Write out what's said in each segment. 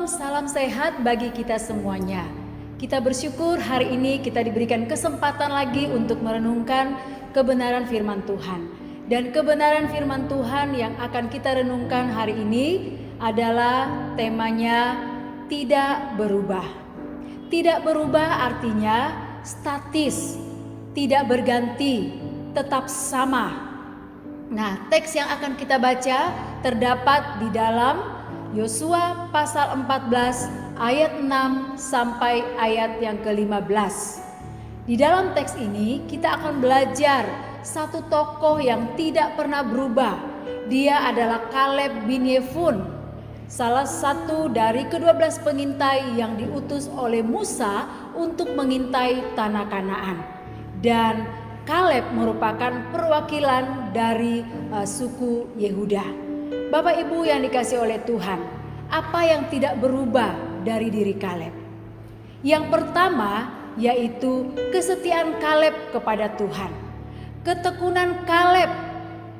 salam sehat bagi kita semuanya. Kita bersyukur hari ini kita diberikan kesempatan lagi untuk merenungkan kebenaran firman Tuhan. Dan kebenaran firman Tuhan yang akan kita renungkan hari ini adalah temanya tidak berubah. Tidak berubah artinya statis, tidak berganti, tetap sama. Nah, teks yang akan kita baca terdapat di dalam Yosua pasal 14 ayat 6 sampai ayat yang ke-15. Di dalam teks ini kita akan belajar satu tokoh yang tidak pernah berubah. Dia adalah Kaleb bin Yefun, salah satu dari ke-12 pengintai yang diutus oleh Musa untuk mengintai tanah Kanaan. Dan Kaleb merupakan perwakilan dari suku Yehuda. Bapak Ibu yang dikasihi oleh Tuhan, apa yang tidak berubah dari diri Kaleb? Yang pertama yaitu kesetiaan Kaleb kepada Tuhan. Ketekunan Kaleb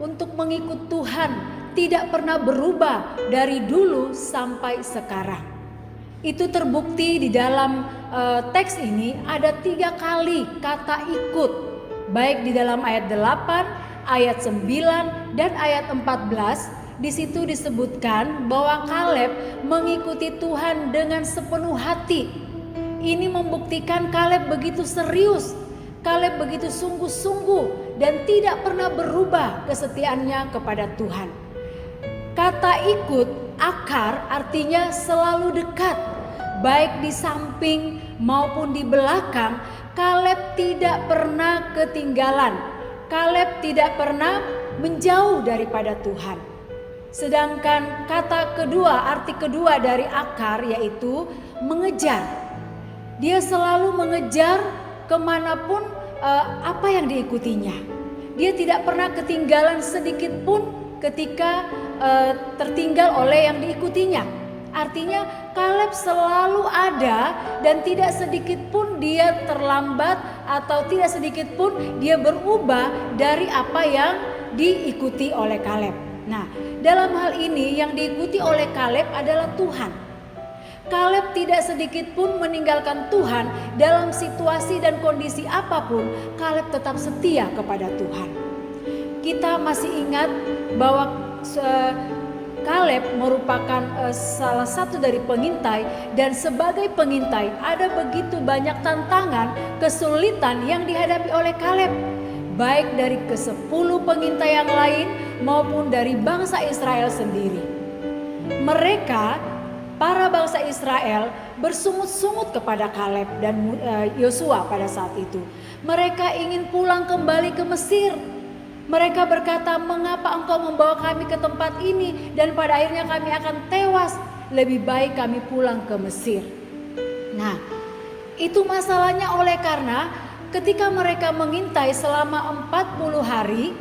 untuk mengikut Tuhan tidak pernah berubah dari dulu sampai sekarang. Itu terbukti di dalam teks ini ada 3 kali kata ikut, baik di dalam ayat 8, ayat 9, dan ayat 14. Di situ disebutkan bahwa Kaleb mengikuti Tuhan dengan sepenuh hati. Ini membuktikan Kaleb begitu serius, Kaleb begitu sungguh-sungguh dan tidak pernah berubah kesetiaannya kepada Tuhan. Kata ikut, akar, artinya selalu dekat, baik di samping maupun di belakang. Kaleb tidak pernah ketinggalan, Kaleb tidak pernah menjauh daripada Tuhan. Sedangkan kata kedua, arti kedua dari akar yaitu mengejar. Dia selalu mengejar kemanapun apa yang diikutinya. Dia tidak pernah ketinggalan sedikit pun ketika tertinggal oleh yang diikutinya. Artinya Kaleb selalu ada dan tidak sedikit pun dia terlambat atau tidak sedikit pun dia berubah dari apa yang diikuti oleh Kaleb. Nah, dalam hal ini yang diikuti oleh Kaleb adalah Tuhan. Kaleb tidak sedikit pun meninggalkan Tuhan dalam situasi dan kondisi apapun. Kaleb tetap setia kepada Tuhan. Kita masih ingat bahwa Kaleb merupakan salah satu dari pengintai, dan sebagai pengintai ada begitu banyak tantangan, kesulitan yang dihadapi oleh Kaleb, baik dari ke-10 pengintai yang lain maupun dari bangsa Israel sendiri. Mereka, para bangsa Israel, bersungut-sungut kepada Kaleb dan Yosua pada saat itu. Mereka ingin pulang kembali ke Mesir. Mereka berkata, "Mengapa engkau membawa kami ke tempat ini dan pada akhirnya kami akan tewas? Lebih baik kami pulang ke Mesir." Nah, itu masalahnya oleh karena ketika mereka mengintai selama 40 hari,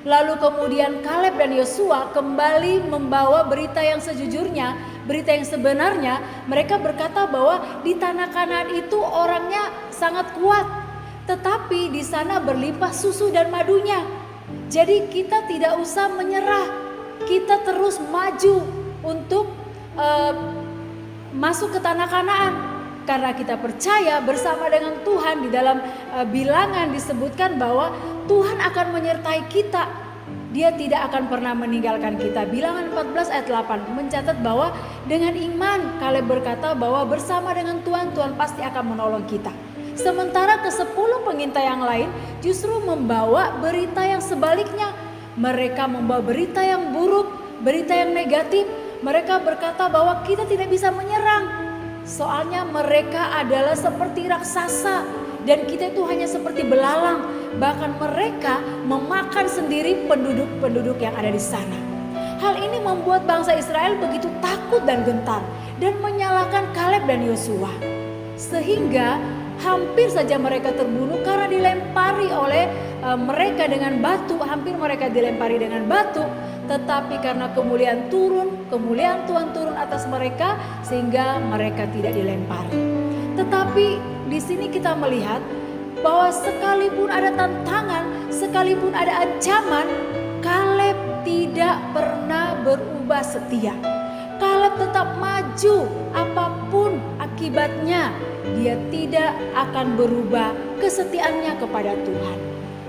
lalu kemudian Kaleb dan Yosua kembali membawa berita yang sejujurnya, berita yang sebenarnya. Mereka berkata bahwa di tanah Kanaan itu orangnya sangat kuat, tetapi di sana berlimpah susu dan madunya. Jadi kita tidak usah menyerah, kita terus maju untuk masuk ke tanah Kanaan. Karena kita percaya bersama dengan Tuhan. Di dalam bilangan disebutkan bahwa Tuhan akan menyertai kita. Dia tidak akan pernah meninggalkan kita. Bilangan 14 ayat 8 mencatat bahwa dengan iman Kaleb berkata bahwa bersama dengan Tuhan, Tuhan pasti akan menolong kita. Sementara ke-10 pengintai yang lain justru membawa berita yang sebaliknya. Mereka membawa berita yang buruk, berita yang negatif. Mereka berkata bahwa kita tidak bisa menyerang. Soalnya mereka adalah seperti raksasa dan kita itu hanya seperti belalang. Bahkan mereka memakan sendiri penduduk-penduduk yang ada di sana. Hal ini membuat bangsa Israel begitu takut dan gentar dan menyalahkan Kaleb dan Yosua. Sehingga hampir saja mereka terbunuh karena dilempari oleh mereka dengan batu. Hampir mereka dilempari dengan batu. Tetapi karena kemuliaan Tuhan turun atas mereka sehingga mereka tidak dilempari. Tetapi di sini kita melihat bahwa sekalipun ada tantangan, sekalipun ada ancaman, Kaleb tidak pernah berubah setia. Kaleb tetap maju maju apapun akibatnya, dia tidak akan berubah kesetiaannya kepada Tuhan.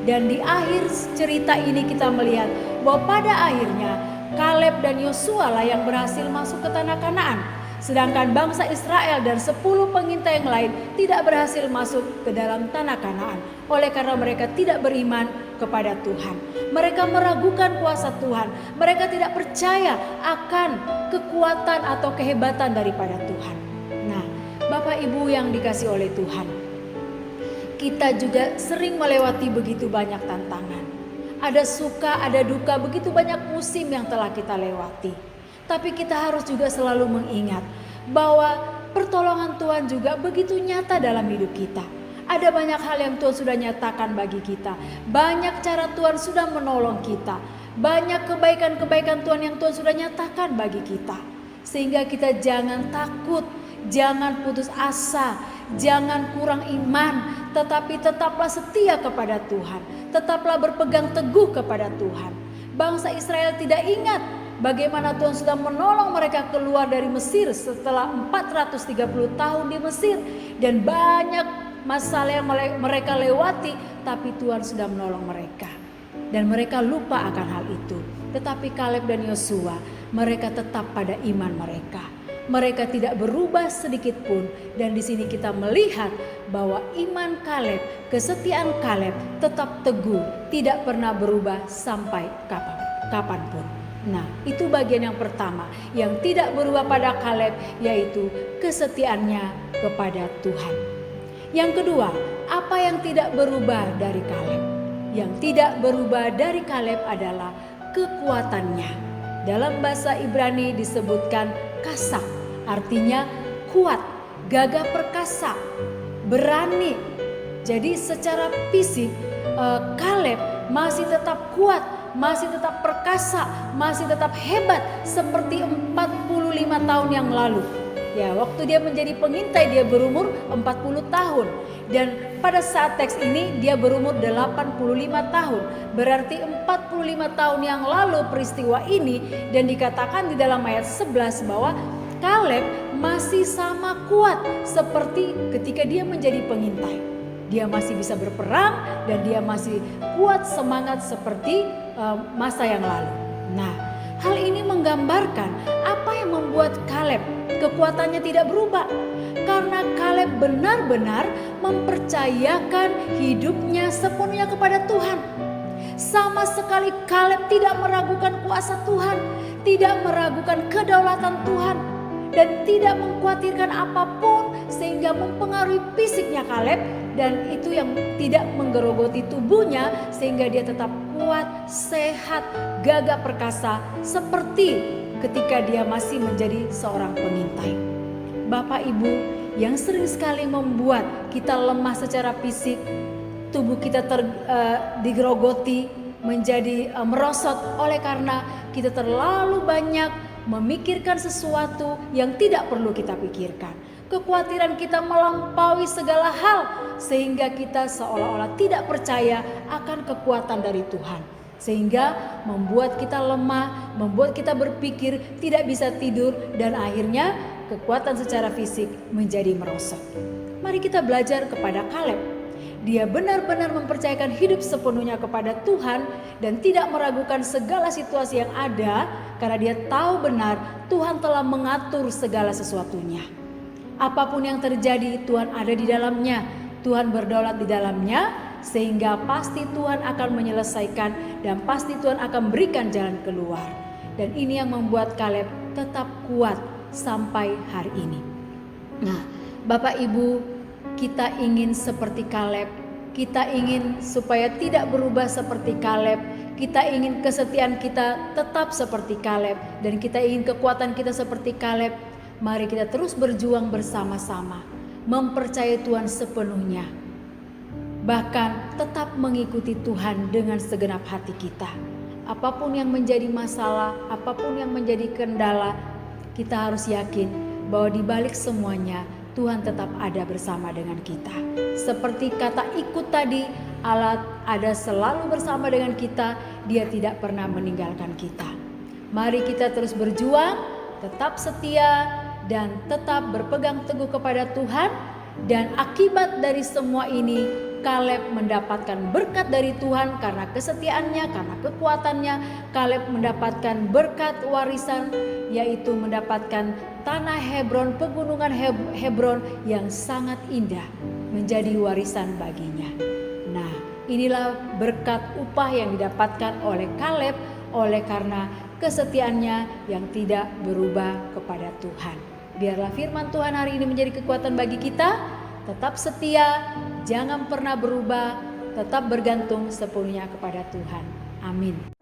Dan di akhir cerita ini kita melihat bahwa pada akhirnya Kaleb dan Yosua lah yang berhasil masuk ke tanah Kanaan. Sedangkan bangsa Israel dan 10 pengintai yang lain tidak berhasil masuk ke dalam tanah Kanaan. Oleh karena mereka tidak beriman kepada Tuhan. Mereka meragukan kuasa Tuhan. Mereka tidak percaya akan kekuatan atau kehebatan daripada Tuhan. Nah, Bapak Ibu yang dikasihi oleh Tuhan, kita juga sering melewati begitu banyak tantangan. Ada suka, ada duka, begitu banyak musim yang telah kita lewati. Tapi kita harus juga selalu mengingat bahwa pertolongan Tuhan juga begitu nyata dalam hidup kita. Ada banyak hal yang Tuhan sudah nyatakan bagi kita. Banyak cara Tuhan sudah menolong kita. Banyak kebaikan-kebaikan Tuhan yang Tuhan sudah nyatakan bagi kita. Sehingga kita jangan takut, jangan putus asa, jangan kurang iman, tetapi tetaplah setia kepada Tuhan. Tetaplah berpegang teguh kepada Tuhan. Bangsa Israel tidak ingat bagaimana Tuhan sudah menolong mereka keluar dari Mesir setelah 430 tahun di Mesir. Dan banyak masalah yang mereka lewati, tapi Tuhan sudah menolong mereka. Dan mereka lupa akan hal itu. Tetapi Kaleb dan Yosua, mereka tetap pada iman mereka. Mereka tidak berubah sedikit pun. Dan di sini kita melihat bahwa iman Kaleb, kesetiaan Kaleb tetap teguh, tidak pernah berubah sampai kapanpun. Nah, itu bagian yang pertama yang tidak berubah pada Kaleb, yaitu kesetiaannya kepada Tuhan. Yang kedua, apa yang tidak berubah dari Kaleb? Yang tidak berubah dari Kaleb adalah kekuatannya. Dalam bahasa Ibrani disebutkan kasak, artinya kuat, gagah perkasa, berani. Jadi secara fisik Kaleb masih tetap kuat, masih tetap perkasa, masih tetap hebat seperti 45 tahun yang lalu. Ya, waktu dia menjadi pengintai dia berumur 40 tahun. Dan pada saat teks ini dia berumur 85 tahun. Berarti 45 tahun yang lalu peristiwa ini. Dan dikatakan di dalam ayat 11 bahwa Kaleb masih sama kuat seperti ketika dia menjadi pengintai. Dia masih bisa berperang dan dia masih kuat semangat seperti masa yang lalu. Nah, hal ini menggambarkan apa yang membuat Kaleb kekuatannya tidak berubah. Karena Kaleb benar-benar mempercayakan hidupnya sepenuhnya kepada Tuhan. Sama sekali Kaleb tidak meragukan kuasa Tuhan, tidak meragukan kedaulatan Tuhan, dan tidak mengkhawatirkan apapun sehingga mempengaruhi fisiknya Kaleb. Dan itu yang tidak menggerogoti tubuhnya sehingga dia tetap kuat, sehat, gagah perkasa seperti ketika dia masih menjadi seorang pengintai. Bapak Ibu, yang sering sekali membuat kita lemah secara fisik, tubuh kita digerogoti, menjadi merosot oleh karena kita terlalu banyak memikirkan sesuatu yang tidak perlu kita pikirkan. Kekhawatiran kita melampaui segala hal sehingga kita seolah-olah tidak percaya akan kekuatan dari Tuhan. Sehingga membuat kita lemah, membuat kita berpikir tidak bisa tidur dan akhirnya kekuatan secara fisik menjadi merosot. Mari kita belajar kepada Kaleb. Dia benar-benar mempercayakan hidup sepenuhnya kepada Tuhan dan tidak meragukan segala situasi yang ada karena dia tahu benar Tuhan telah mengatur segala sesuatunya. Apapun yang terjadi, Tuhan ada di dalamnya. Tuhan berdaulat di dalamnya, sehingga pasti Tuhan akan menyelesaikan dan pasti Tuhan akan berikan jalan keluar. Dan ini yang membuat Kaleb tetap kuat sampai hari ini. Nah, Bapak Ibu, kita ingin seperti Kaleb. Kita ingin supaya tidak berubah seperti Kaleb. Kita ingin kesetiaan kita tetap seperti Kaleb. Dan kita ingin kekuatan kita seperti Kaleb. Mari kita terus berjuang bersama-sama, mempercayai Tuhan sepenuhnya. Bahkan tetap mengikuti Tuhan dengan segenap hati kita. Apapun yang menjadi masalah, apapun yang menjadi kendala, kita harus yakin bahwa di balik semuanya Tuhan tetap ada bersama dengan kita. Seperti kata ikut tadi, Allah ada selalu bersama dengan kita, Dia tidak pernah meninggalkan kita. Mari kita terus berjuang, tetap setia, dan tetap berpegang teguh kepada Tuhan. Dan akibat dari semua ini, Kaleb mendapatkan berkat dari Tuhan karena kesetiaannya, karena kekuatannya. Kaleb mendapatkan berkat warisan, yaitu mendapatkan tanah Hebron, pegunungan Hebron yang sangat indah menjadi warisan baginya. Nah, inilah berkat upah yang didapatkan oleh Kaleb oleh karena kesetiaannya yang tidak berubah kepada Tuhan. Biarlah firman Tuhan hari ini menjadi kekuatan bagi kita. Tetap setia, jangan pernah berubah, tetap bergantung sepenuhnya kepada Tuhan. Amin.